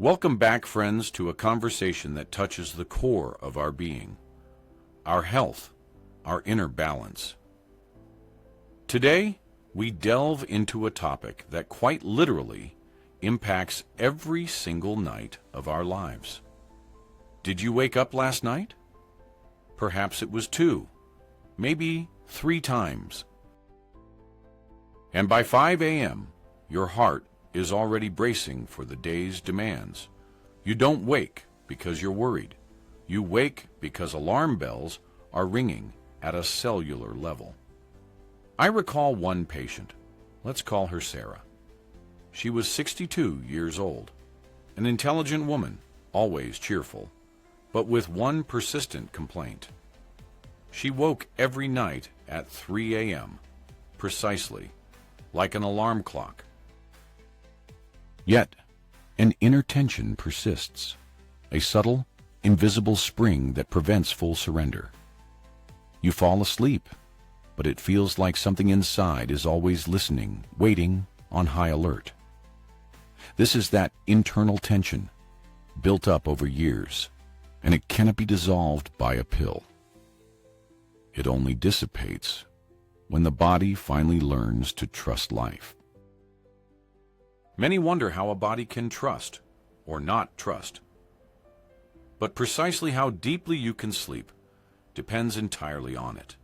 Welcome back, friends, to a conversation that touches the core of our being, our health, our inner balance. Today, we delve into a topic that quite literally impacts every single night of our lives. Did you wake up last night? Perhaps it was 2, maybe 3 times. And by 5 a.m., your heart is already bracing for the day's demands. You don't wake because you're worried. You wake because alarm bells are ringing at a cellular level. I recall one patient. Let's call her Sarah. She was 62 years old, an intelligent woman, always cheerful, but with one persistent complaint. She woke every night at 3 a.m., precisely, like an alarm clock. Yet, an inner tension persists, a subtle, invisible spring that prevents full surrender. You fall asleep, but it feels like something inside is always listening, waiting, on high alert. This is that internal tension, built up over years, and it cannot be dissolved by a pill. It only dissipates when the body finally learns to trust life. Many wonder how a body can trust, or not trust. But precisely how deeply you can sleep depends entirely on it.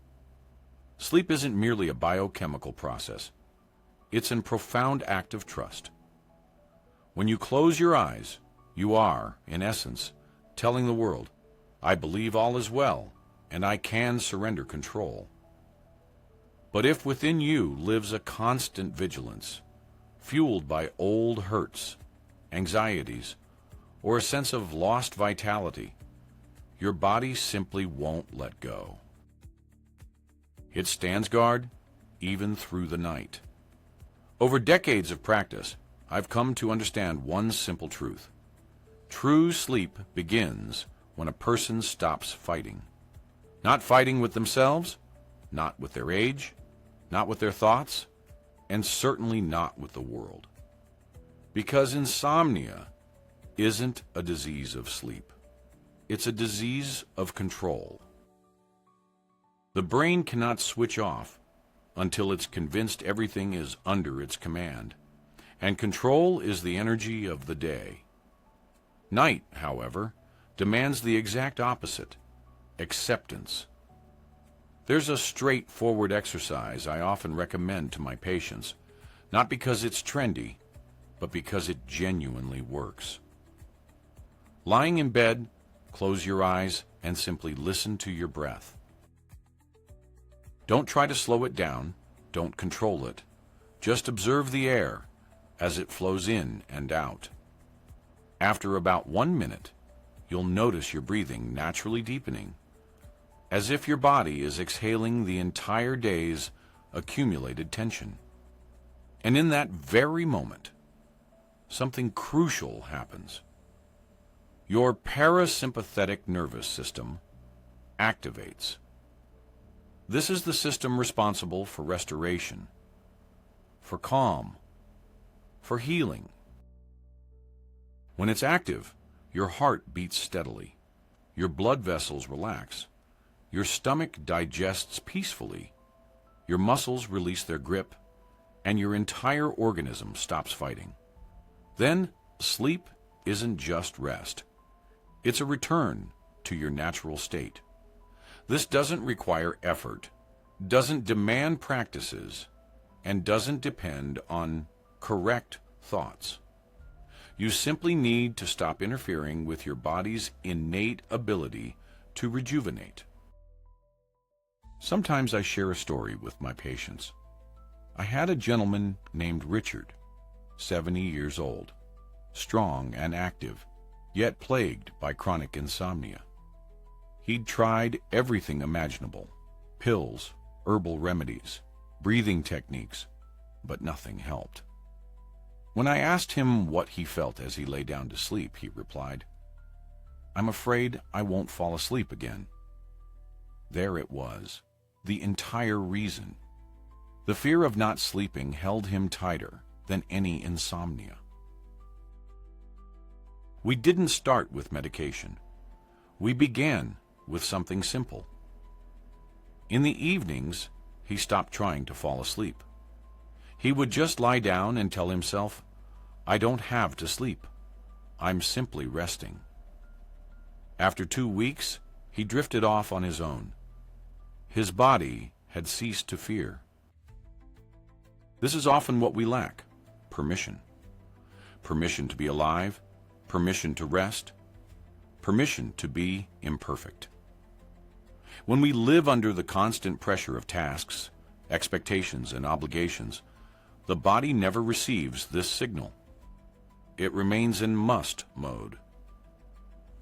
Sleep isn't merely a biochemical process. It's a profound act of trust. When you close your eyes, you are, in essence, telling the world, I believe all is well, and I can surrender control. But if within you lives a constant vigilance, fueled by old hurts, anxieties, or a sense of lost vitality, your body simply won't let go. It stands guard even through the night. Over decades of practice, I've come to understand one simple truth. True sleep begins when a person stops fighting. Not fighting with themselves, not with their age, not with their thoughts, and certainly not with the world. Because insomnia isn't a disease of sleep. It's a disease of control. The brain cannot switch off until it's convinced everything is under its command, and control is the energy of the day. Night, however, demands the exact opposite, acceptance. There's a straightforward exercise I often recommend to my patients, not because it's trendy, but because it genuinely works. Lying in bed, close your eyes and simply listen to your breath. Don't try to slow it down, don't control it. Just observe the air as it flows in and out. After about 1 minute, you'll notice your breathing naturally deepening, as if your body is exhaling the entire day's accumulated tension. And in that very moment, something crucial happens. Your parasympathetic nervous system activates. This is the system responsible for restoration, for calm, for healing. When it's active, your heart beats steadily, your blood vessels relax, your stomach digests peacefully, your muscles release their grip, and your entire organism stops fighting. Then, sleep isn't just rest. It's a return to your natural state. This doesn't require effort, doesn't demand practices, and doesn't depend on correct thoughts. You simply need to stop interfering with your body's innate ability to rejuvenate. Sometimes I share a story with my patients. I had a gentleman named Richard, 70 years old, strong and active, yet plagued by chronic insomnia. He'd tried everything imaginable, pills, herbal remedies, breathing techniques, but nothing helped. When I asked him what he felt as he lay down to sleep, he replied, "I'm afraid I won't fall asleep again." There it was, the entire reason. The fear of not sleeping held him tighter than any insomnia. We didn't start with medication. We began with something simple. In the evenings, he stopped trying to fall asleep. He would just lie down and tell himself, "I don't have to sleep. I'm simply resting." After 2 weeks, he drifted off on his own. His body had ceased to fear. This is often what we lack: permission. Permission to be alive, permission to rest, permission to be imperfect. When we live under the constant pressure of tasks, expectations, and obligations, the body never receives this signal. It remains in must mode.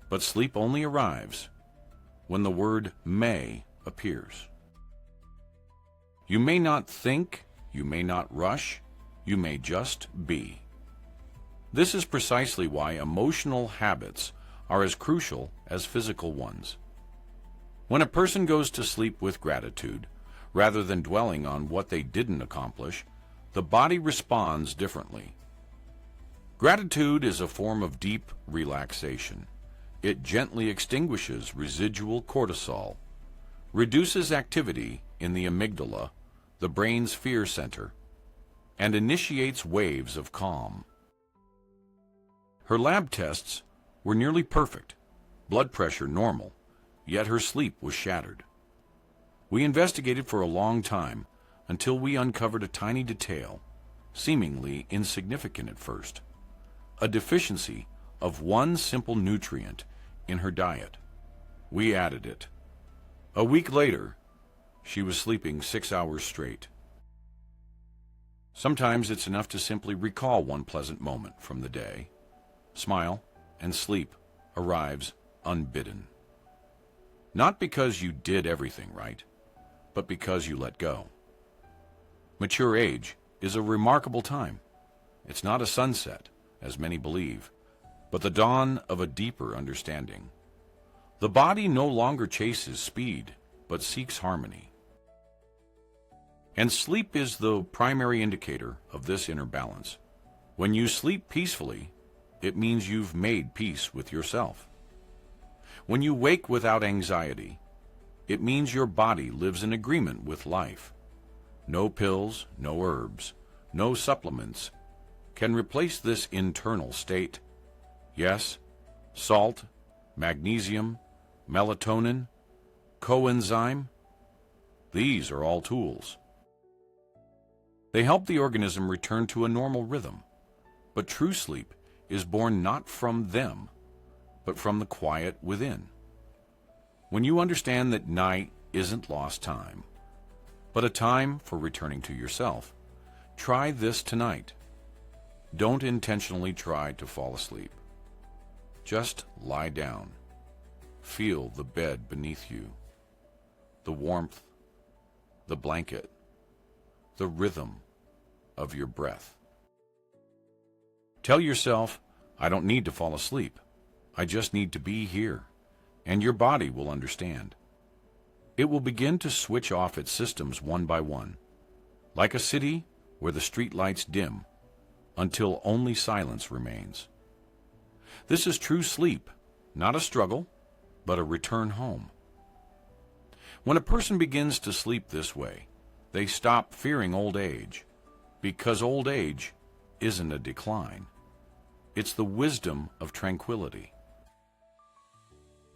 But sleep only arrives when the word may appears. You may not think, you may not rush, you may just be. This is precisely why emotional habits are as crucial as physical ones. When a person goes to sleep with gratitude, rather than dwelling on what they didn't accomplish, the body responds differently. Gratitude is a form of deep relaxation. It gently extinguishes residual cortisol, reduces activity in the amygdala, the brain's fear center, and initiates waves of calm. Her lab tests were nearly perfect, blood pressure normal, yet her sleep was shattered. We investigated for a long time until we uncovered a tiny detail, seemingly insignificant at first: a deficiency of one simple nutrient in her diet. We added it. A week later, she was sleeping 6 hours straight. Sometimes it's enough to simply recall one pleasant moment from the day. Smile, and sleep arrives unbidden. Not because you did everything right, but because you let go. Mature age is a remarkable time. It's not a sunset, as many believe, but the dawn of a deeper understanding. The body no longer chases speed, but seeks harmony. And sleep is the primary indicator of this inner balance. When you sleep peacefully, it means you've made peace with yourself. When you wake without anxiety, it means your body lives in agreement with life. No pills, no herbs, no supplements can replace this internal state. Yes, salt, magnesium, melatonin, coenzyme, these are all tools. They help the organism return to a normal rhythm. But true sleep is born not from them, but from the quiet within. When you understand that night isn't lost time, but a time for returning to yourself, try this tonight. Don't intentionally try to fall asleep. Just lie down. Feel the bed beneath you, the warmth, the blanket, the rhythm of your breath. Tell yourself, "I don't need to fall asleep. I just need to be here," and your body will understand. It will begin to switch off its systems one by one, like a city where the street lights dim until only silence remains. This is true sleep, not a struggle, but a return home. When a person begins to sleep this way, they stop fearing old age, because old age isn't a decline. It's the wisdom of tranquility.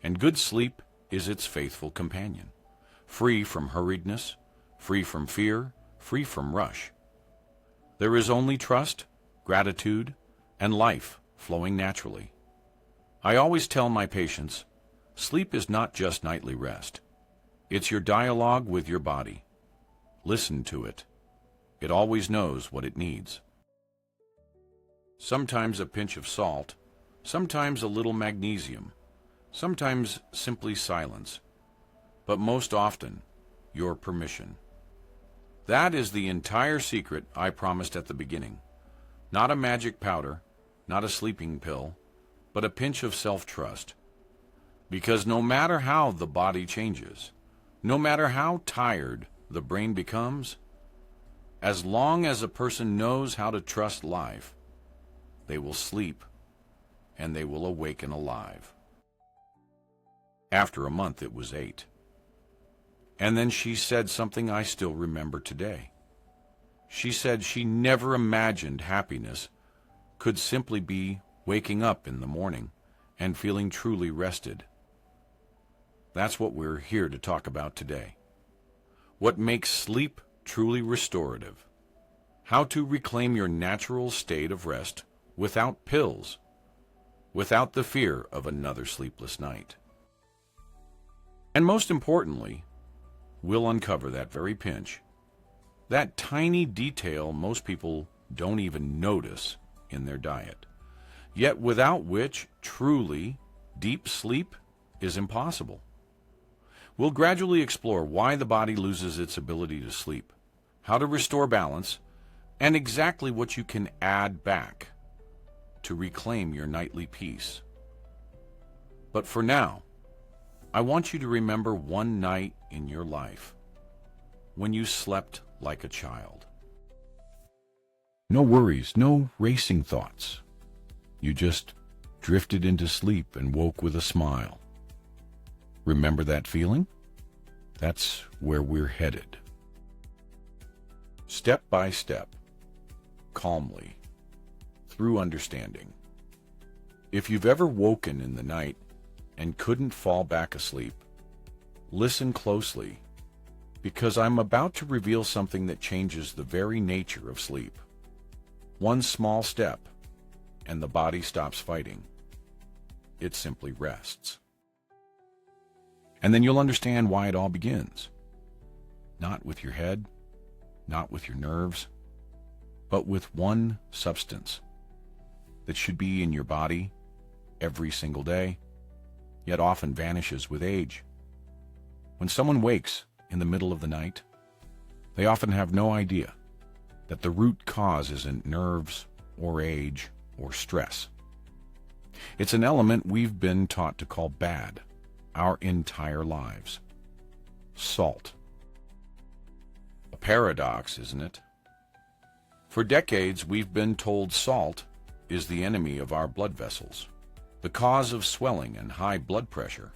And good sleep is its faithful companion, free from hurriedness, free from fear, free from rush. There is only trust, gratitude, and life flowing naturally. I always tell my patients, sleep is not just nightly rest. It's your dialogue with your body. Listen to it. It always knows what it needs. Sometimes a pinch of salt, sometimes a little magnesium, sometimes simply silence, but most often, your permission. That is the entire secret I promised at the beginning. Not a magic powder, not a sleeping pill, but a pinch of self-trust. Because no matter how the body changes, no matter how tired the brain becomes, as long as a person knows how to trust life, they will sleep and they will awaken alive. After a month, it was 8. And then she said something I still remember today. She said she never imagined happiness could simply be waking up in the morning and feeling truly rested. That's what we're here to talk about today. What makes sleep truly restorative? How to reclaim your natural state of rest without pills, without the fear of another sleepless night. And most importantly, we'll uncover that very pinch, that tiny detail most people don't even notice in their diet, yet without which truly deep sleep is impossible. We'll gradually explore why the body loses its ability to sleep, how to restore balance, and exactly what you can add back to reclaim your nightly peace. But for now, I want you to remember one night in your life when you slept like a child. No worries, no racing thoughts. You just drifted into sleep and woke with a smile. Remember that feeling? That's where we're headed. Step by step, calmly, through understanding. If you've ever woken in the night and couldn't fall back asleep, listen closely, because I'm about to reveal something that changes the very nature of sleep. One small step, and the body stops fighting. It simply rests. And then you'll understand why it all begins. Not with your head, not with your nerves, but with one substance that should be in your body every single day, yet often vanishes with age. When someone wakes in the middle of the night, they often have no idea that the root cause isn't nerves or age or stress. It's an element we've been taught to call bad our entire lives. Salt. A paradox, isn't it? For decades, we've been told salt is the enemy of our blood vessels, the cause of swelling and high blood pressure.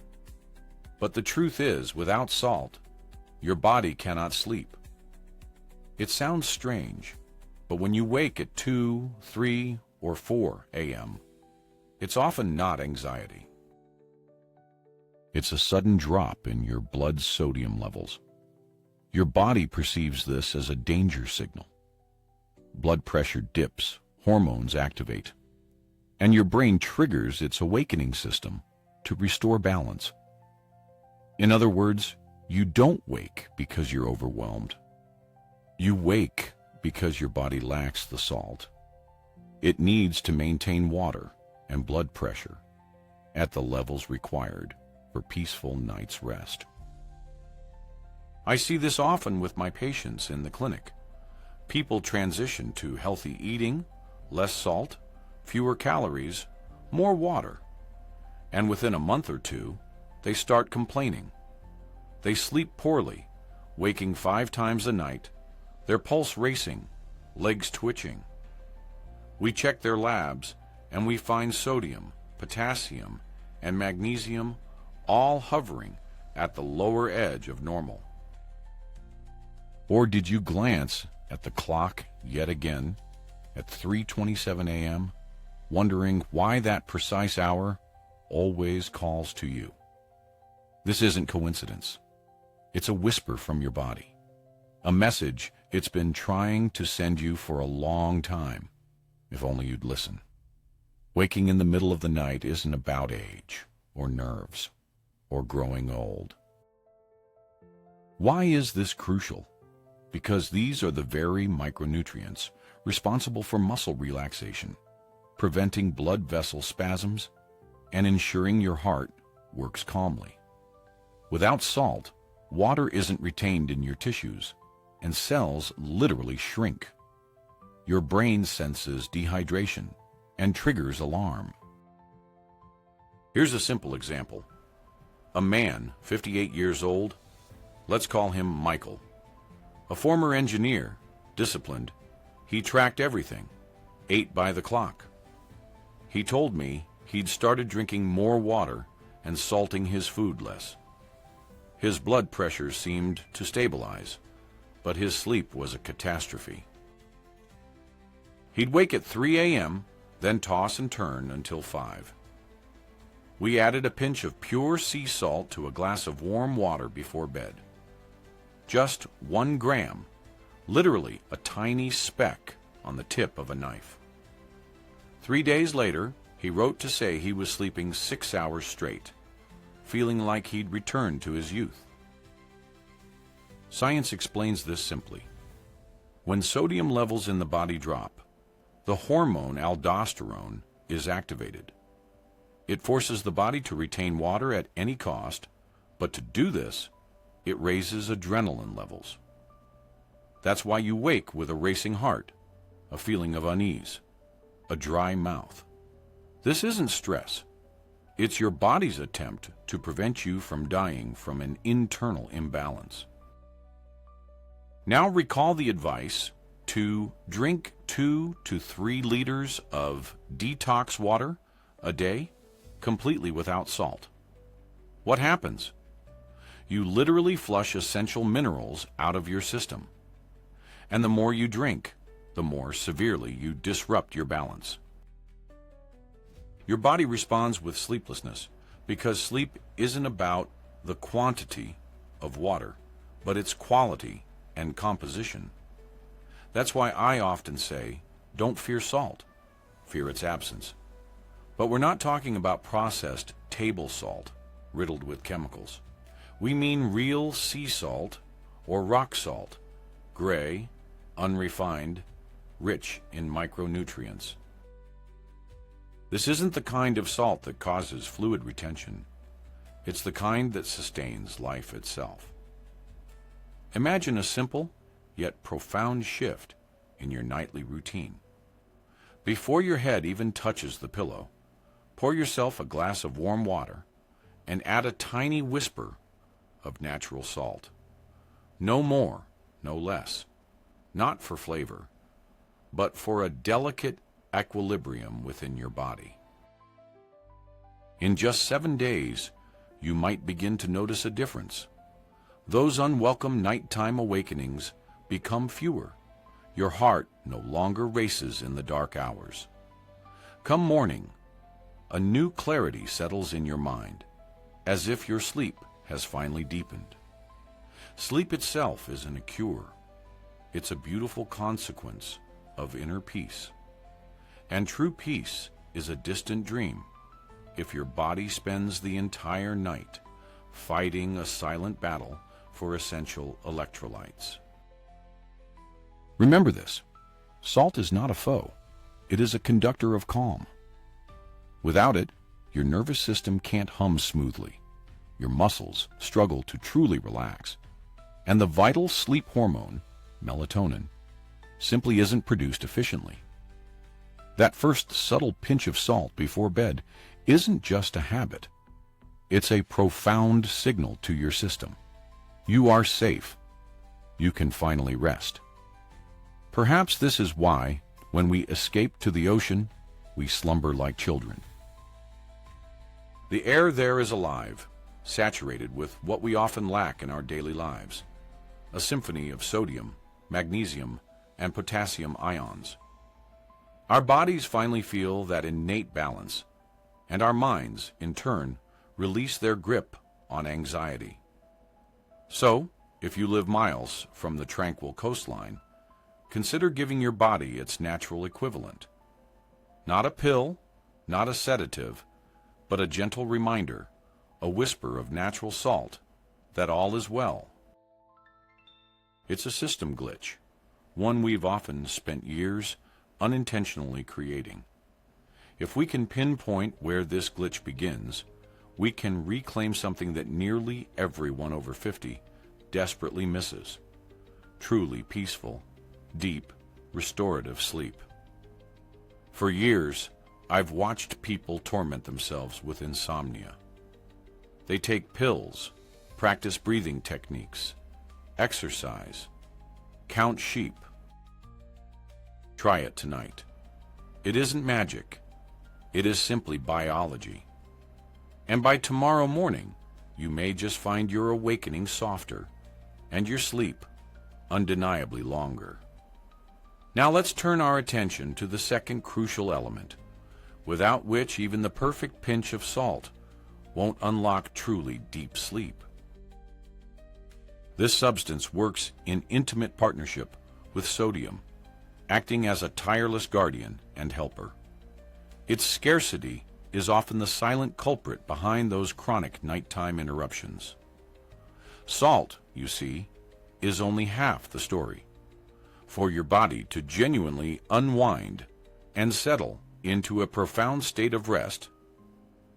But the truth is, without salt, your body cannot sleep. It sounds strange, but when you wake at 2, 3, or 4 a.m., it's often not anxiety. It's a sudden drop in your blood sodium levels. Your body perceives this as a danger signal. Blood pressure dips, hormones activate, and your brain triggers its awakening system to restore balance. In other words, you don't wake because you're overwhelmed. You wake because your body lacks the salt it needs to maintain water and blood pressure at the levels required for peaceful night's rest. I see this often with my patients in the clinic. People transition to healthy eating, less salt, fewer calories, more water, and within a month or two, they start complaining. They sleep poorly, waking 5 times a night, their pulse racing, legs twitching. We check their labs, and we find sodium, potassium, and magnesium all hovering at the lower edge of normal. Or did you glance at the clock yet again at 3:27 a.m., wondering why that precise hour always calls to you? This isn't coincidence. It's a whisper from your body, a message it's been trying to send you for a long time, if only you'd listen. Waking in the middle of the night isn't about age or nerves or growing old. Why is this crucial? Because these are the very micronutrients responsible for muscle relaxation, preventing blood vessel spasms, and ensuring your heart works calmly. Without salt, water isn't retained in your tissues, and cells literally shrink. Your brain senses dehydration and triggers alarm. Here's a simple example. A man, 58 years old, let's call him Michael. A former engineer, disciplined, he tracked everything, ate by the clock. He told me He'd started drinking more water and salting his food less. His blood pressure seemed to stabilize, but his sleep was a catastrophe. He'd wake at 3 a.m., then toss and turn until 5. We added a pinch of pure sea salt to a glass of warm water before bed. Just 1 gram, literally a tiny speck on the tip of a knife. 3 days later, he wrote to say he was sleeping 6 hours straight, feeling like he'd returned to his youth. Science explains this simply. When sodium levels in the body drop, the hormone aldosterone is activated. It forces the body to retain water at any cost, but to do this, it raises adrenaline levels. That's why you wake with a racing heart, a feeling of unease, a dry mouth. This isn't stress. It's your body's attempt to prevent you from dying from an internal imbalance. Now recall the advice to drink 2 to 3 liters of detox water a day, completely without salt. What happens? You literally flush essential minerals out of your system. And the more you drink, the more severely you disrupt your balance. Your body responds with sleeplessness because sleep isn't about the quantity of water, but its quality and composition. That's why I often say, don't fear salt, fear its absence. But we're not talking about processed table salt riddled with chemicals. We mean real sea salt or rock salt, gray, unrefined, rich in micronutrients. This isn't the kind of salt that causes fluid retention. It's the kind that sustains life itself. Imagine a simple yet profound shift in your nightly routine. Before your head even touches the pillow, pour yourself a glass of warm water and add a tiny whisper of natural salt. No more, no less. Not for flavor, but for a delicate equilibrium within your body. In just 7 days, you might begin to notice a difference. Those unwelcome nighttime awakenings become fewer. Your heart no longer races in the dark hours. Come morning, a new clarity settles in your mind, as if your sleep has finally deepened. Sleep itself isn't a cure. It's a beautiful consequence of inner peace. And true peace is a distant dream if your body spends the entire night fighting a silent battle for essential electrolytes. Remember this, salt is not a foe. It is a conductor of calm. Without it, your nervous system can't hum smoothly. Your muscles struggle to truly relax. And the vital sleep hormone, melatonin, simply isn't produced efficiently. That first subtle pinch of salt before bed isn't just a habit. It's a profound signal to your system. You are safe. You can finally rest. Perhaps this is why, when we escape to the ocean, we slumber like children. The air there is alive, saturated with what we often lack in our daily lives. A symphony of sodium, magnesium, and potassium ions. Our bodies finally feel that innate balance, and our minds, in turn, release their grip on anxiety. So, if you live miles from the tranquil coastline, consider giving your body its natural equivalent. Not a pill, not a sedative, but a gentle reminder, a whisper of natural salt, that all is well. It's a system glitch, one we've often spent years unintentionally creating. If we can pinpoint where this glitch begins, we can reclaim something that nearly everyone over 50 desperately misses. Truly peaceful, deep, restorative sleep. For years, I've watched people torment themselves with insomnia. They take pills, practice breathing techniques, exercise, count sheep. Try it tonight. It isn't magic. It is simply biology. And by tomorrow morning, you may just find your awakening softer and your sleep undeniably longer. Now let's turn our attention to the second crucial element, without which even the perfect pinch of salt won't unlock truly deep sleep. This substance works in intimate partnership with sodium, acting as a tireless guardian and helper. Its scarcity is often the silent culprit behind those chronic nighttime interruptions. Salt, you see, is only half the story. For your body to genuinely unwind and settle into a profound state of rest,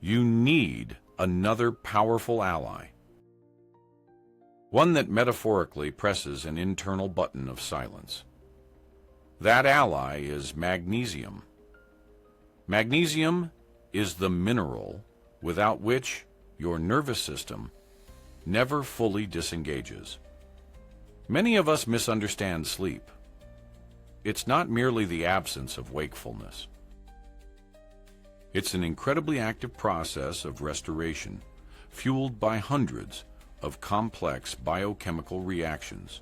you need another powerful ally. One that metaphorically presses an internal button of silence. That ally is magnesium. Magnesium is the mineral without which your nervous system never fully disengages. Many of us misunderstand sleep. It's not merely the absence of wakefulness. It's an incredibly active process of restoration, fueled by hundreds of complex biochemical reactions,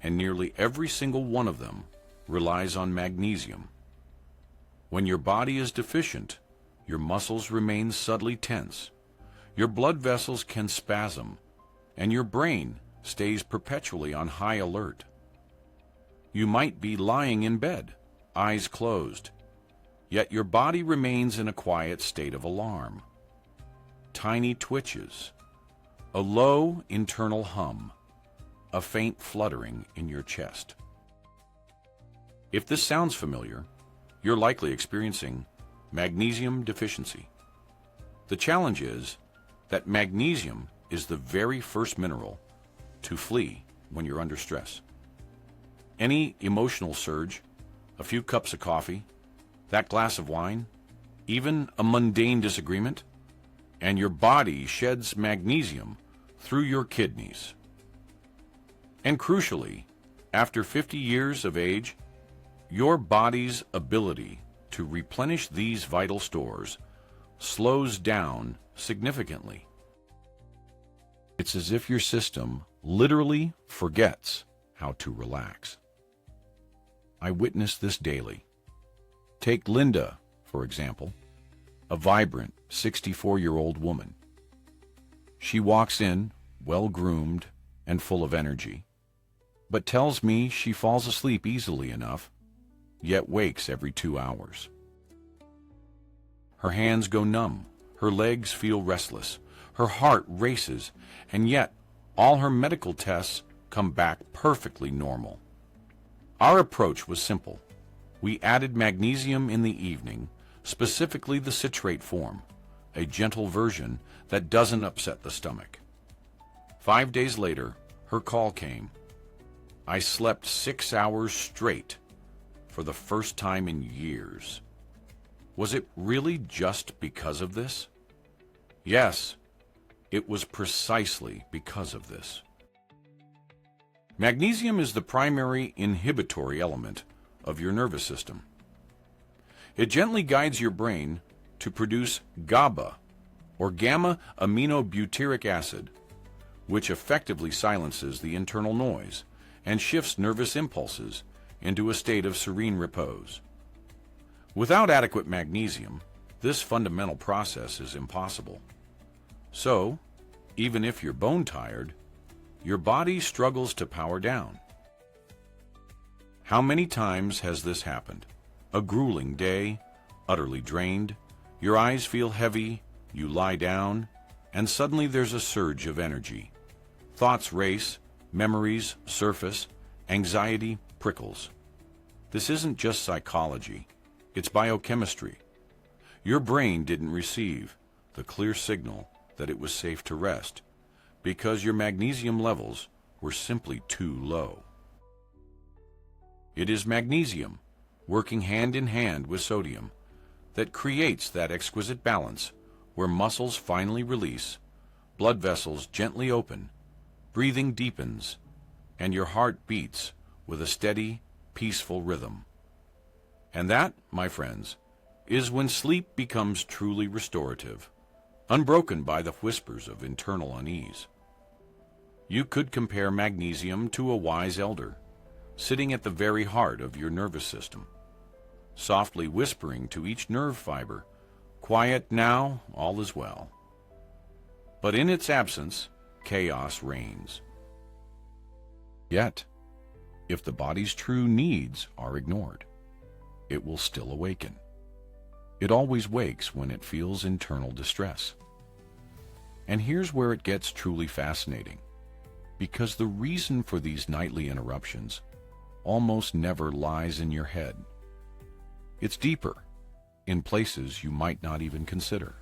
and nearly every single one of them relies on magnesium. When your body is deficient, your muscles remain subtly tense, your blood vessels can spasm, and your brain stays perpetually on high alert. You might be lying in bed, eyes closed, yet your body remains in a quiet state of alarm. Tiny twitches, a low internal hum, a faint fluttering in your chest. If this sounds familiar, you're likely experiencing magnesium deficiency. The challenge is that magnesium is the very first mineral to flee when you're under stress. Any emotional surge, a few cups of coffee, that glass of wine, even a mundane disagreement, and your body sheds magnesium through your kidneys. And crucially, after 50 years of age, your body's ability to replenish these vital stores slows down significantly. It's as if your system literally forgets how to relax. I witness this daily. Take Linda, for example, a vibrant 64-year-old woman. She walks in, well-groomed and full of energy, but tells me she falls asleep easily enough, yet wakes every 2 hours. Her hands go numb, her legs feel restless, her heart races, and yet all her medical tests come back perfectly normal. Our approach was simple. We added magnesium in the evening, specifically the citrate form, a gentle version that doesn't upset the stomach. 5 days later, her call came. I slept 6 hours straight for the first time in years. Was it really just because of this? Yes, it was precisely because of this. Magnesium is the primary inhibitory element of your nervous system. It gently guides your brain to produce GABA, or gamma-aminobutyric acid, which effectively silences the internal noise and shifts nervous impulses into a state of serene repose. Without adequate magnesium, this fundamental process is impossible. So, even if you're bone-tired, your body struggles to power down. How many times has this happened? A grueling day, utterly drained, your eyes feel heavy, you lie down, and suddenly there's a surge of energy. Thoughts race, memories surface, anxiety prickles. This isn't just psychology, it's biochemistry. Your brain didn't receive the clear signal that it was safe to rest because your magnesium levels were simply too low. It is magnesium, working hand in hand with sodium, that creates that exquisite balance where muscles finally release, blood vessels gently open, breathing deepens, and your heart beats with a steady, peaceful rhythm. And that, my friends, is when sleep becomes truly restorative, unbroken by the whispers of internal unease. You could compare magnesium to a wise elder, sitting at the very heart of your nervous system, softly whispering to each nerve fiber, "Quiet now, all is well." But in its absence, chaos reigns. Yet, if the body's true needs are ignored, it will still awaken. It always wakes when it feels internal distress. And here's where it gets truly fascinating, because the reason for these nightly interruptions almost never lies in your head. It's deeper, in places you might not even consider.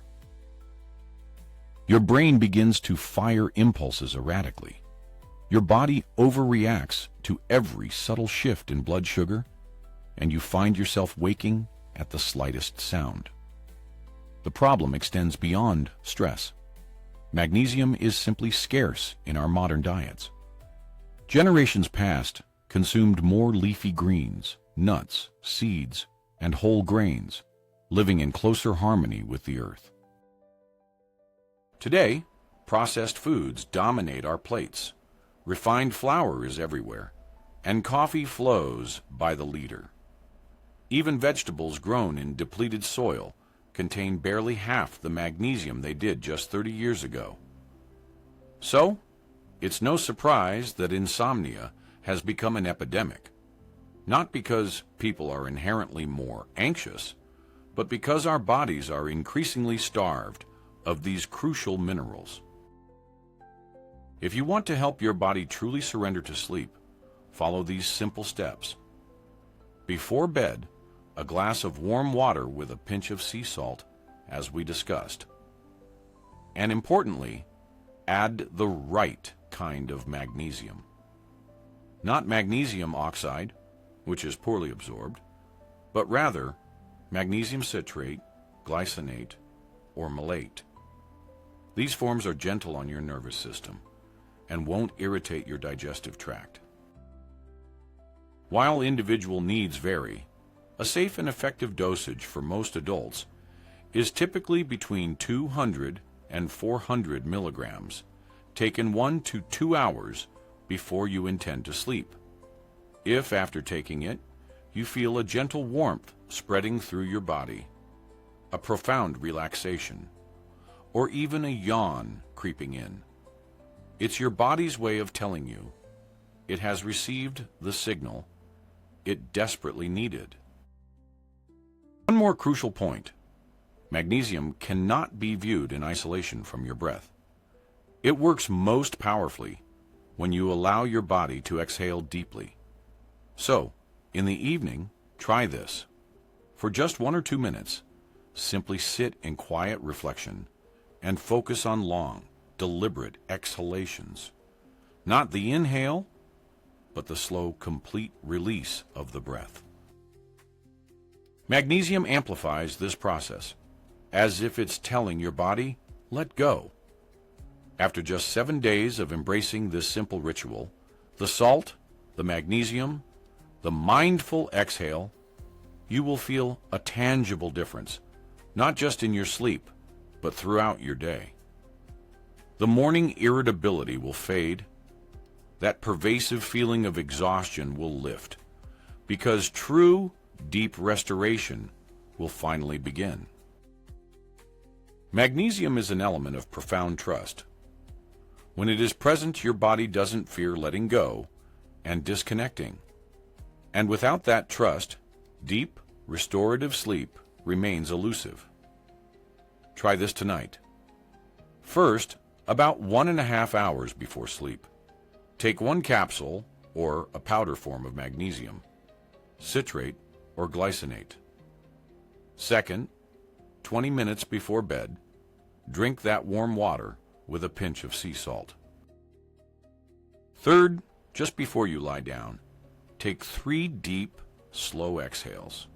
Your brain begins to fire impulses erratically. Your body overreacts to every subtle shift in blood sugar, and you find yourself waking at the slightest sound. The problem extends beyond stress. Magnesium is simply scarce in our modern diets. Generations past consumed more leafy greens, nuts, seeds, and whole grains, living in closer harmony with the earth. Today, processed foods dominate our plates. Refined flour is everywhere, and coffee flows by the liter. Even vegetables grown in depleted soil contain barely half the magnesium they did just 30 years ago. So, it's no surprise that insomnia has become an epidemic, not because people are inherently more anxious, but because our bodies are increasingly starved of these crucial minerals. If you want to help your body truly surrender to sleep, follow these simple steps. Before bed, a glass of warm water with a pinch of sea salt, as we discussed. And importantly, add the right kind of magnesium. Not magnesium oxide, which is poorly absorbed, but rather magnesium citrate, glycinate, or malate. These forms are gentle on your nervous system and won't irritate your digestive tract. While individual needs vary, a safe and effective dosage for most adults is typically between 200 and 400 milligrams, taken 1 to 2 hours before you intend to sleep. If after taking it, you feel a gentle warmth spreading through your body, a profound relaxation, or even a yawn creeping in, it's your body's way of telling you it has received the signal it desperately needed. One more crucial point. Magnesium cannot be viewed in isolation from your breath. It works most powerfully when you allow your body to exhale deeply. So, in the evening, try this. For just 1 or 2 minutes, simply sit in quiet reflection and focus on long, deliberate exhalations. Not the inhale, but the slow, complete release of the breath. Magnesium amplifies this process, as if it's telling your body, let go. After just 7 days of embracing this simple ritual, the salt, the magnesium, the mindful exhale, you will feel a tangible difference, not just in your sleep, but throughout your day. The morning irritability will fade. That pervasive feeling of exhaustion will lift, because true, deep restoration will finally begin. Magnesium is an element of profound trust. When it is present, your body doesn't fear letting go and disconnecting. And without that trust, deep, restorative sleep remains elusive. Try this tonight. First, about 1.5 hours before sleep, take 1 capsule or a powder form of magnesium, citrate or glycinate. Second, 20 minutes before bed, drink that warm water with a pinch of sea salt. Third, just before you lie down, take 3 deep, slow exhales.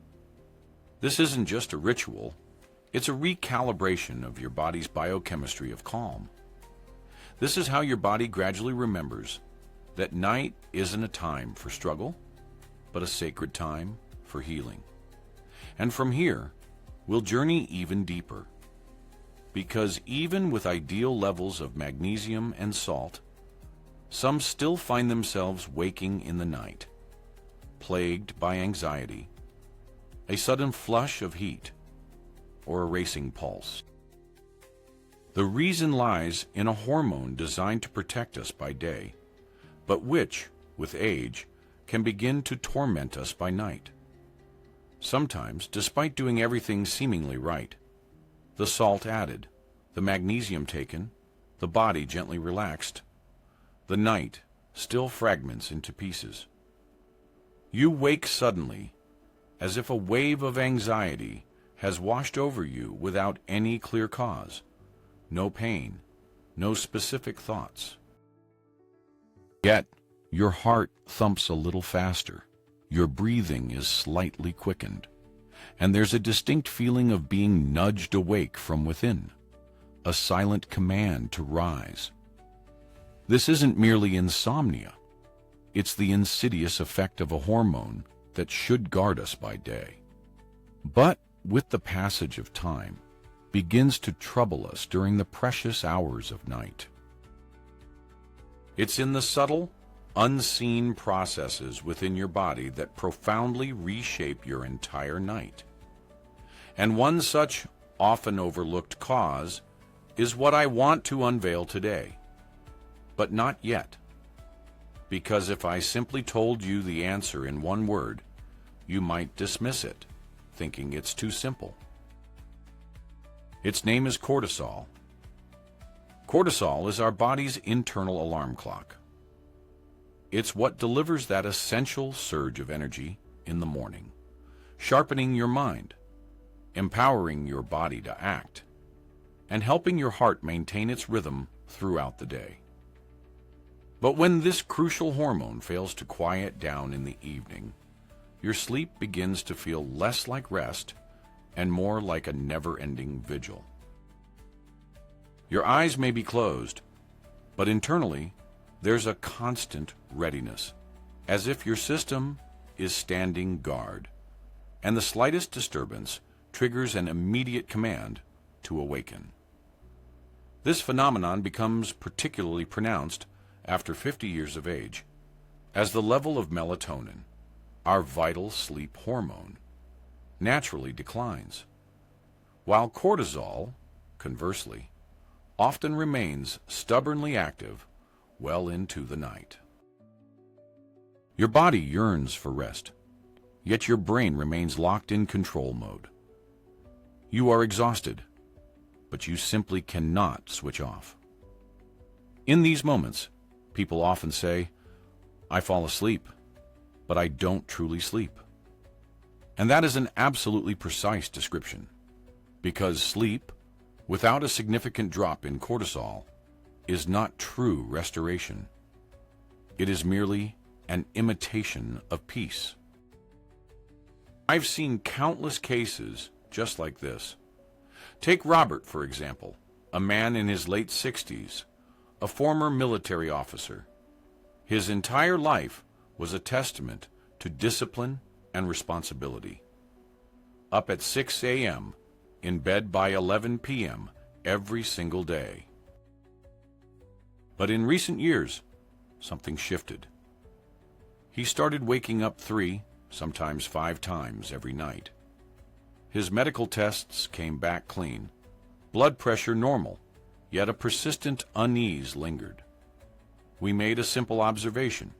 This isn't just a ritual, it's a recalibration of your body's biochemistry of calm. This is how your body gradually remembers that night isn't a time for struggle, but a sacred time for healing. And from here, we'll journey even deeper. Because even with ideal levels of magnesium and salt, some still find themselves waking in the night, plagued by anxiety, a sudden flush of heat, or a racing pulse. The reason lies in a hormone designed to protect us by day, but which, with age, can begin to torment us by night. Sometimes, despite doing everything seemingly right, the salt added, the magnesium taken, the body gently relaxed, the night still fragments into pieces. You wake suddenly, as if a wave of anxiety has washed over you without any clear cause, no pain, no specific thoughts. Yet, your heart thumps a little faster, your breathing is slightly quickened, and there's a distinct feeling of being nudged awake from within, a silent command to rise. This isn't merely insomnia, it's the insidious effect of a hormone that should guard us by day, but with the passage of time, begins to trouble us during the precious hours of night. It's in the subtle, unseen processes within your body that profoundly reshape your entire night. And one such often overlooked cause is what I want to unveil today. But not yet. Because if I simply told you the answer in one word, you might dismiss it, thinking it's too simple. Its name is cortisol. Cortisol is our body's internal alarm clock. It's what delivers that essential surge of energy in the morning, sharpening your mind, empowering your body to act, and helping your heart maintain its rhythm throughout the day. But when this crucial hormone fails to quiet down in the evening, your sleep begins to feel less like rest and more like a never-ending vigil. Your eyes may be closed, but internally, there's a constant readiness, as if your system is standing guard, and the slightest disturbance triggers an immediate command to awaken. This phenomenon becomes particularly pronounced after 50 years of age, as the level of melatonin, our vital sleep hormone, naturally declines, while cortisol, conversely, often remains stubbornly active well into the night. Your body yearns for rest, yet your brain remains locked in control mode. You are exhausted, but you simply cannot switch off. In these moments, people often say, "I fall asleep, but I don't truly sleep." And that is an absolutely precise description, because sleep, without a significant drop in cortisol, is not true restoration. It is merely an imitation of peace. I've seen countless cases just like this. Take Robert, for example, a man in his late 60s, a former military officer. His entire life was a testament to discipline and responsibility. Up at 6 a.m., in bed by 11 p.m. every single day. But in recent years, something shifted. He started waking up 3, sometimes 5 times every night. His medical tests came back clean, blood pressure normal, yet a persistent unease lingered. We made a simple observation.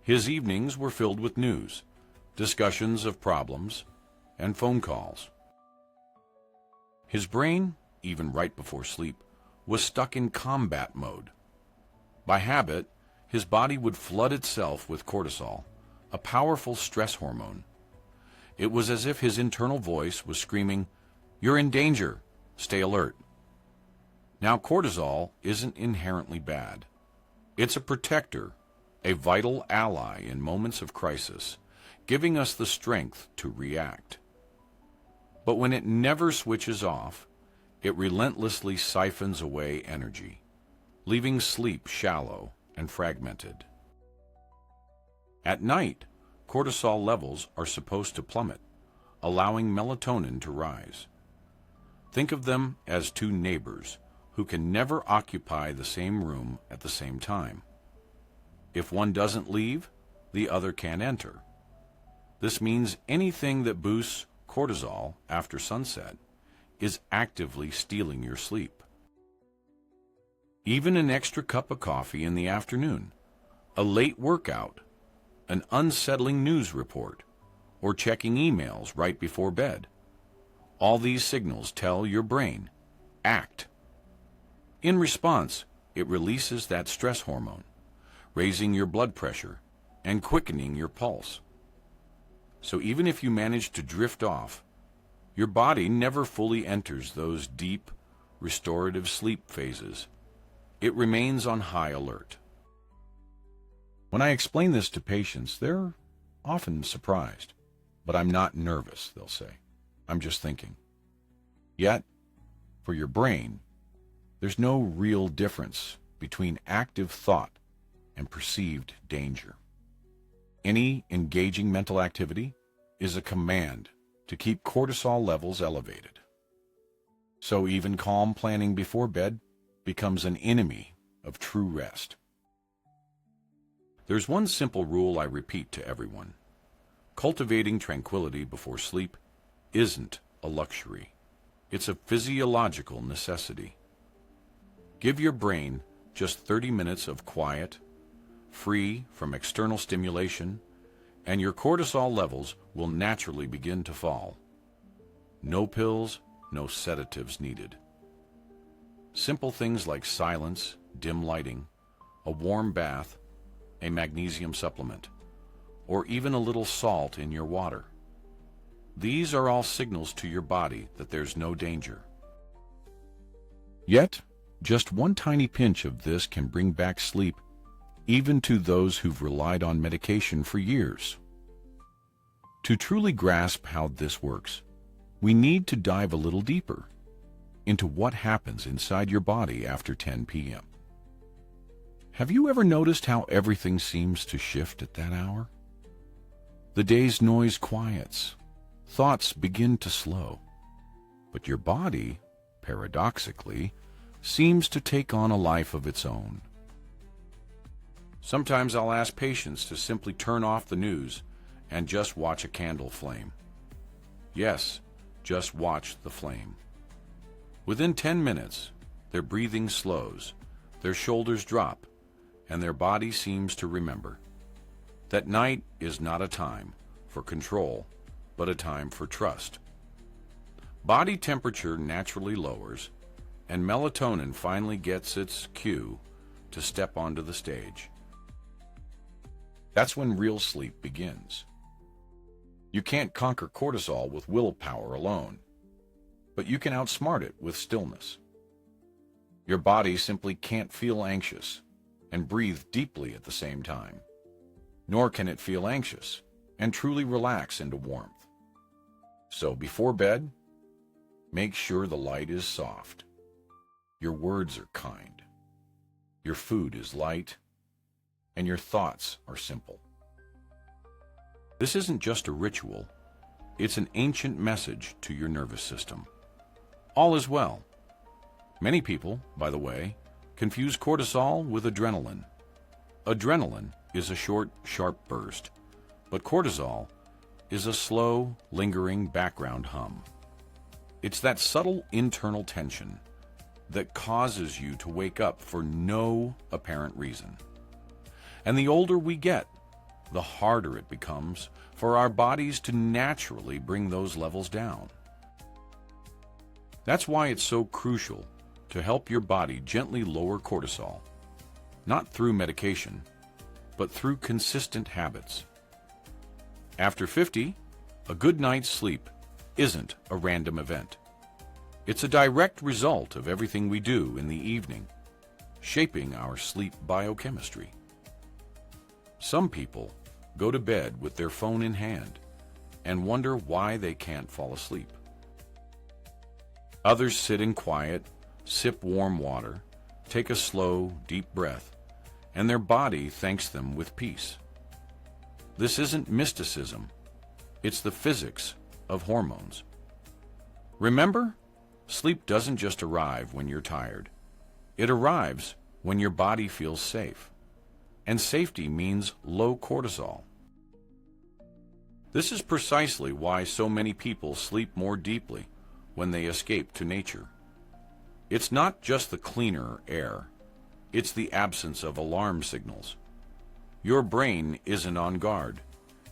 His evenings were filled with news, discussions of problems, and phone calls. His brain, even right before sleep, was stuck in combat mode. By habit, his body would flood itself with cortisol, a powerful stress hormone. It was as if his internal voice was screaming, "You're in danger, stay alert." Now, cortisol isn't inherently bad. It's a protector, a vital ally in moments of crisis, giving us the strength to react. But when it never switches off, it relentlessly siphons away energy, leaving sleep shallow and fragmented. At night, cortisol levels are supposed to plummet, allowing melatonin to rise. Think of them as two neighbors who can never occupy the same room at the same time. If one doesn't leave, the other can't enter. This means anything that boosts cortisol after sunset is actively stealing your sleep. Even an extra cup of coffee in the afternoon, a late workout, an unsettling news report, or checking emails right before bed. All these signals tell your brain, act. In response, it releases that stress hormone, raising your blood pressure and quickening your pulse. So even if you manage to drift off, your body never fully enters those deep, restorative sleep phases. It remains on high alert. When I explain this to patients, they're often surprised. But I'm not nervous, they'll say. I'm just thinking. Yet, for your brain, there's no real difference between active thought and perceived danger. Any engaging mental activity is a command to keep cortisol levels elevated. So even calm planning before bed becomes an enemy of true rest. There's one simple rule I repeat to everyone. Cultivating tranquility before sleep isn't a luxury. It's a physiological necessity. Give your brain just 30 minutes of quiet, free from external stimulation, and your cortisol levels will naturally begin to fall. No pills, no sedatives needed. Simple things like silence, dim lighting, a warm bath, a magnesium supplement, or even a little salt in your water. These are all signals to your body that there's no danger. Yet, just one tiny pinch of this can bring back sleep, even to those who've relied on medication for years. To truly grasp how this works, we need to dive a little deeper into what happens inside your body after 10 p.m. Have you ever noticed how everything seems to shift at that hour? The day's noise quiets, thoughts begin to slow, but your body, paradoxically, seems to take on a life of its own. Sometimes I'll ask patients to simply turn off the news and just watch a candle flame. Yes, just watch the flame. Within 10 minutes, their breathing slows, their shoulders drop, and their body seems to remember that night is not a time for control, but a time for trust. Body temperature naturally lowers, and melatonin finally gets its cue to step onto the stage. That's when real sleep begins. You can't conquer cortisol with willpower alone, but you can outsmart it with stillness. Your body simply can't feel anxious and breathe deeply at the same time, nor can it feel anxious and truly relax into warmth. So before bed, make sure the light is soft, your words are kind, your food is light, and your thoughts are simple. This isn't just a ritual, it's an ancient message to your nervous system. All is well. Many people, by the way, confuse cortisol with adrenaline. Adrenaline is a short, sharp burst, but cortisol is a slow, lingering background hum. It's that subtle internal tension that causes you to wake up for no apparent reason. And the older we get, the harder it becomes for our bodies to naturally bring those levels down. That's why it's so crucial to help your body gently lower cortisol, not through medication, but through consistent habits. After 50, a good night's sleep isn't a random event. It's a direct result of everything we do in the evening, shaping our sleep biochemistry. Some people go to bed with their phone in hand and wonder why they can't fall asleep. Others sit in quiet, sip warm water, take a slow, deep breath, and their body thanks them with peace. This isn't mysticism. It's the physics of hormones. Remember, sleep doesn't just arrive when you're tired. It arrives when your body feels safe. And safety means low cortisol. This is precisely why so many people sleep more deeply when they escape to nature. It's not just the cleaner air, it's the absence of alarm signals. Your brain isn't on guard,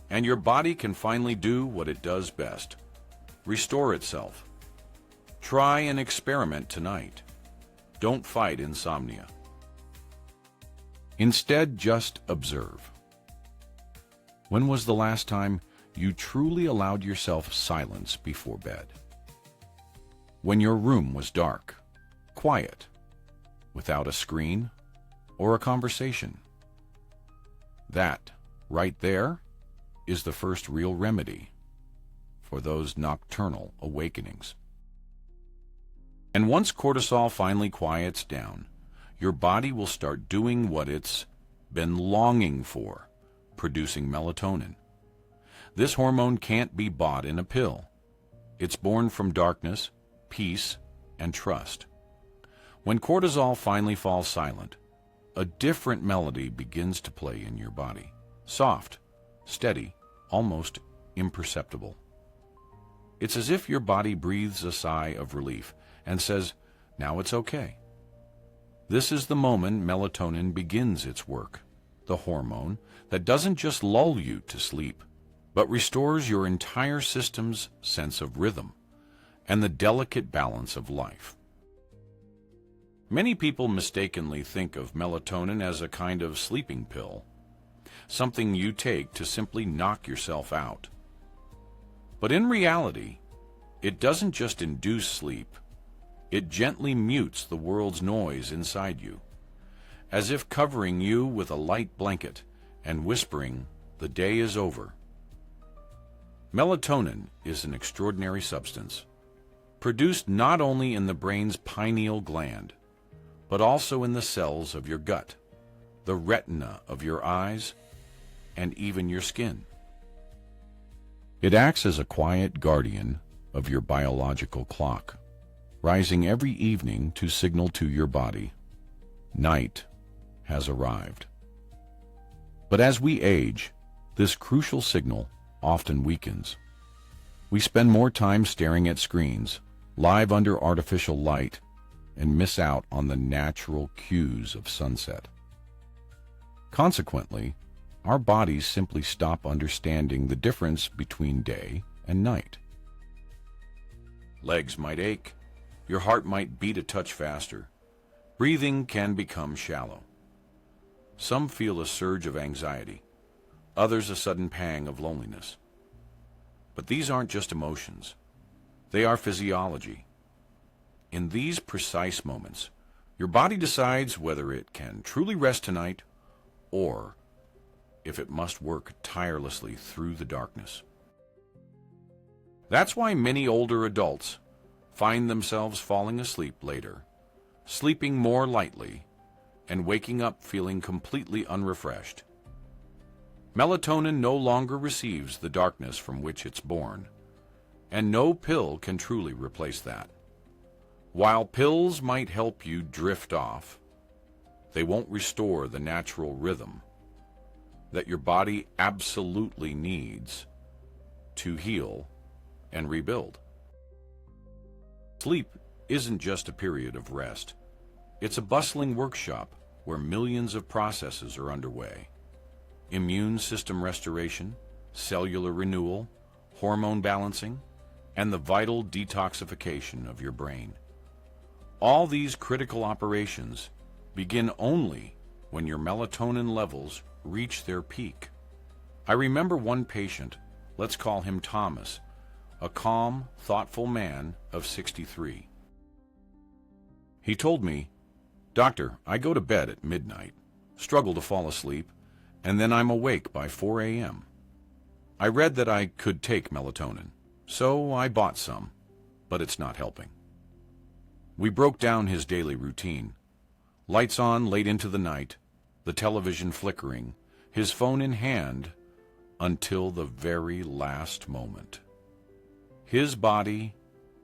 and your body can finally do what it does best: restore itself. Try an experiment tonight. Don't fight insomnia. Instead, just observe. When was the last time you truly allowed yourself silence before bed? When your room was dark, quiet, without a screen or a conversation. That, right there, is the first real remedy for those nocturnal awakenings. And once cortisol finally quiets down, your body will start doing what it's been longing for, producing melatonin. This hormone can't be bought in a pill. It's born from darkness, peace, and trust. When cortisol finally falls silent, a different melody begins to play in your body. Soft, steady, almost imperceptible. It's as if your body breathes a sigh of relief and says, "Now it's okay." This is the moment melatonin begins its work, the hormone that doesn't just lull you to sleep, but restores your entire system's sense of rhythm and the delicate balance of life. Many people mistakenly think of melatonin as a kind of sleeping pill, something you take to simply knock yourself out. But in reality, it doesn't just induce sleep, it gently mutes the world's noise inside you, as if covering you with a light blanket and whispering, "The day is over." Melatonin is an extraordinary substance, produced not only in the brain's pineal gland, but also in the cells of your gut, the retina of your eyes, and even your skin. It acts as a quiet guardian of your biological clock, rising every evening to signal to your body, night has arrived. But as we age, this crucial signal often weakens. We spend more time staring at screens, live under artificial light, and miss out on the natural cues of sunset. Consequently, our bodies simply stop understanding the difference between day and night. Legs might ache, your heart might beat a touch faster, breathing can become shallow. Some feel a surge of anxiety, others a sudden pang of loneliness. But these aren't just emotions, they are physiology. In these precise moments, your body decides whether it can truly rest tonight or if it must work tirelessly through the darkness. That's why many older adults find themselves falling asleep later, sleeping more lightly, and waking up feeling completely unrefreshed. Melatonin no longer receives the darkness from which it's born, and no pill can truly replace that. While pills might help you drift off, they won't restore the natural rhythm that your body absolutely needs to heal and rebuild. Sleep isn't just a period of rest. It's a bustling workshop where millions of processes are underway. Immune system restoration, cellular renewal, hormone balancing, and the vital detoxification of your brain. All these critical operations begin only when your melatonin levels reach their peak. I remember one patient, let's call him Thomas, a calm, thoughtful man of 63. He told me, "Doctor, I go to bed at midnight, struggle to fall asleep, and then I'm awake by 4 a.m. I read that I could take melatonin, so I bought some, but it's not helping." We broke down his daily routine. Lights on late into the night, the television flickering, his phone in hand, until the very last moment. His body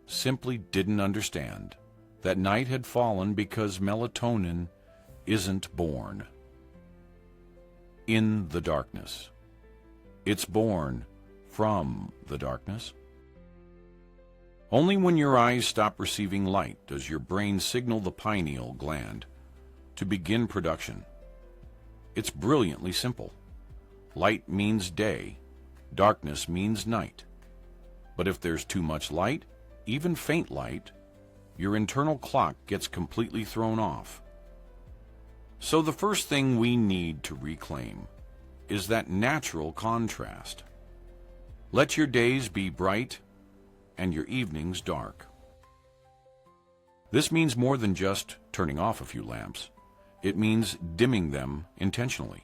simply didn't understand that night had fallen because melatonin isn't born in the darkness. It's born from the darkness. Only when your eyes stop receiving light does your brain signal the pineal gland to begin production. It's brilliantly simple. Light means day, darkness means night. But if there's too much light, even faint light, your internal clock gets completely thrown off. So the first thing we need to reclaim is that natural contrast. Let your days be bright and your evenings dark. This means more than just turning off a few lamps. It means dimming them intentionally,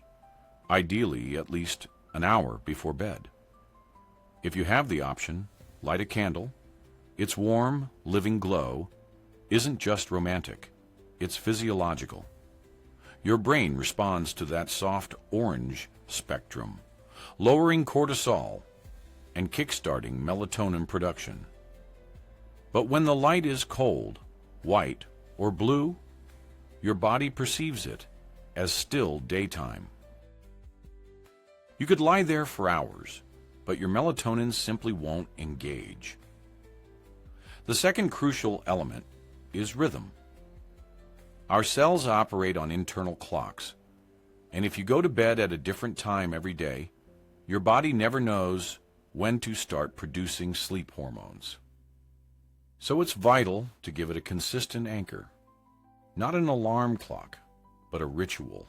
ideally at least an hour before bed. If you have the option, light a candle. Its warm, living glow isn't just romantic, it's physiological. Your brain responds to that soft orange spectrum, lowering cortisol and kickstarting melatonin production. But when the light is cold, white, or blue, your body perceives it as still daytime. You could lie there for hours, but your melatonin simply won't engage. The second crucial element is rhythm. Our cells operate on internal clocks, and if you go to bed at a different time every day, your body never knows when to start producing sleep hormones. So it's vital to give it a consistent anchor, not an alarm clock, but a ritual,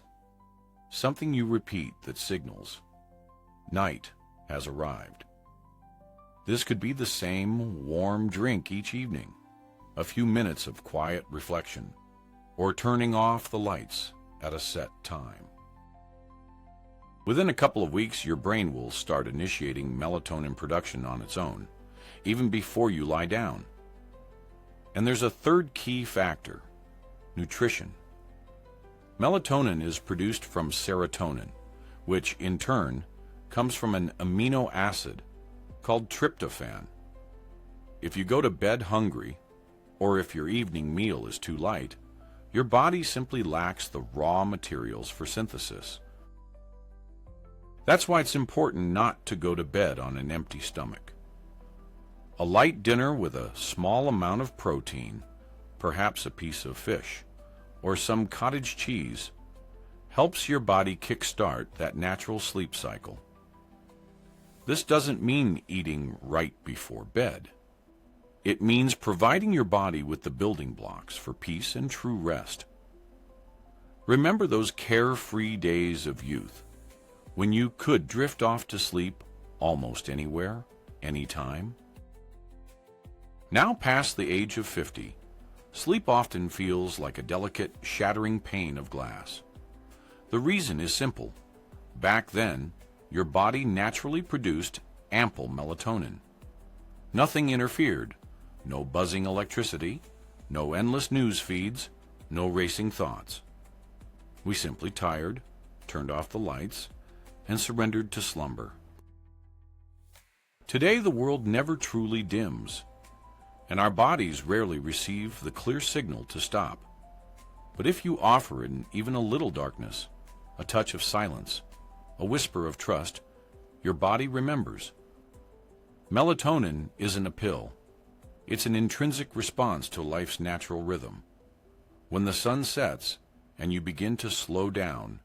something you repeat that signals night has arrived. This could be the same warm drink each evening, a few minutes of quiet reflection, or turning off the lights at a set time. Within a couple of weeks, your brain will start initiating melatonin production on its own, even before you lie down. And there's a third key factor: nutrition. Melatonin is produced from serotonin, which in turn comes from an amino acid called tryptophan. If you go to bed hungry, or if your evening meal is too light, your body simply lacks the raw materials for synthesis. That's why it's important not to go to bed on an empty stomach. A light dinner with a small amount of protein, perhaps a piece of fish, or some cottage cheese, helps your body kickstart that natural sleep cycle. This doesn't mean eating right before bed. It means providing your body with the building blocks for peace and true rest. Remember those carefree days of youth, when you could drift off to sleep almost anywhere, anytime? Now past the age of 50, sleep often feels like a delicate, shattering pane of glass. The reason is simple. Back then, your body naturally produced ample melatonin. Nothing interfered. No buzzing electricity, no endless news feeds, no racing thoughts. We simply tired, turned off the lights, and surrendered to slumber. Today, the world never truly dims, and our bodies rarely receive the clear signal to stop. But if you offer it even a little darkness, a touch of silence, a whisper of trust, your body remembers. Melatonin isn't a pill. It's an intrinsic response to life's natural rhythm. When the sun sets and you begin to slow down,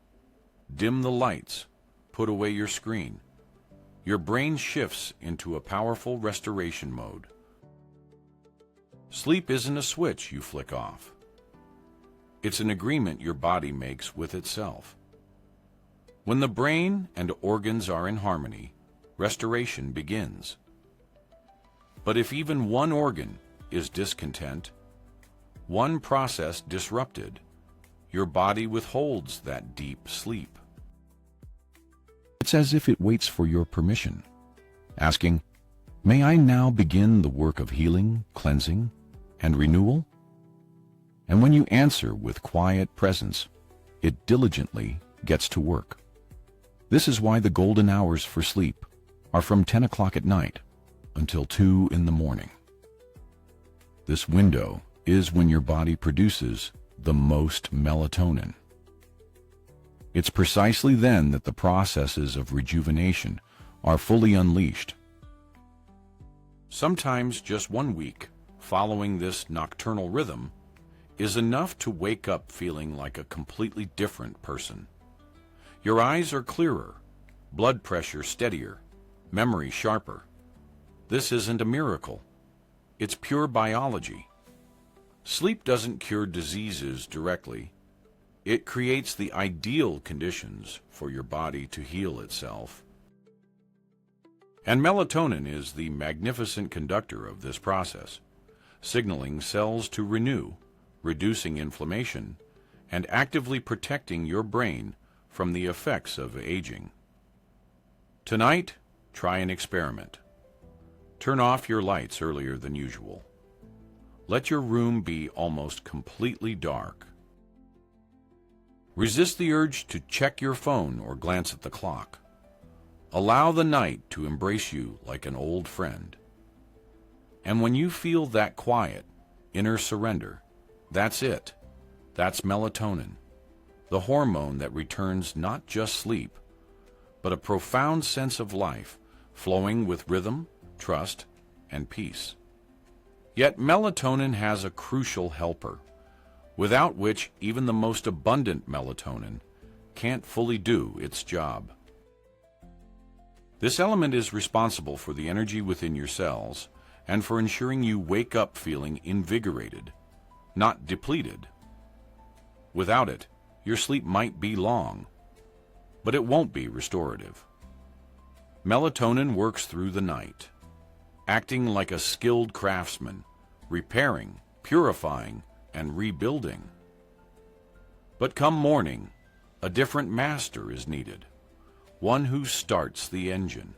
dim the lights, put away your screen, your brain shifts into a powerful restoration mode. Sleep isn't a switch you flick off. It's an agreement your body makes with itself. When the brain and organs are in harmony, restoration begins. But if even one organ is discontent, one process disrupted, your body withholds that deep sleep. It's as if it waits for your permission, asking, "May I now begin the work of healing, cleansing, and renewal?" And when you answer with quiet presence, it diligently gets to work. This is why the golden hours for sleep are from 10 o'clock at night until 2 in the morning. This window is when your body produces the most melatonin. It's precisely then that the processes of rejuvenation are fully unleashed. Sometimes just 1 week following this nocturnal rhythm is enough to wake up feeling like a completely different person. Your eyes are clearer, blood pressure steadier, memory sharper. This isn't a miracle. It's pure biology. Sleep doesn't cure diseases directly. It creates the ideal conditions for your body to heal itself. And melatonin is the magnificent conductor of this process, signaling cells to renew, reducing inflammation, and actively protecting your brain from the effects of aging. Tonight, try an experiment. Turn off your lights earlier than usual. Let your room be almost completely dark. Resist the urge to check your phone or glance at the clock. Allow the night to embrace you like an old friend. And when you feel that quiet, inner surrender, that's it. That's melatonin, the hormone that returns not just sleep, but a profound sense of life flowing with rhythm, trust, and peace. Yet melatonin has a crucial helper, without which even the most abundant melatonin can't fully do its job. This element is responsible for the energy within your cells and for ensuring you wake up feeling invigorated, not depleted. Without it, your sleep might be long, but it won't be restorative. Melatonin works through the night, acting like a skilled craftsman, repairing, purifying, and rebuilding. But come morning, a different master is needed, one who starts the engine.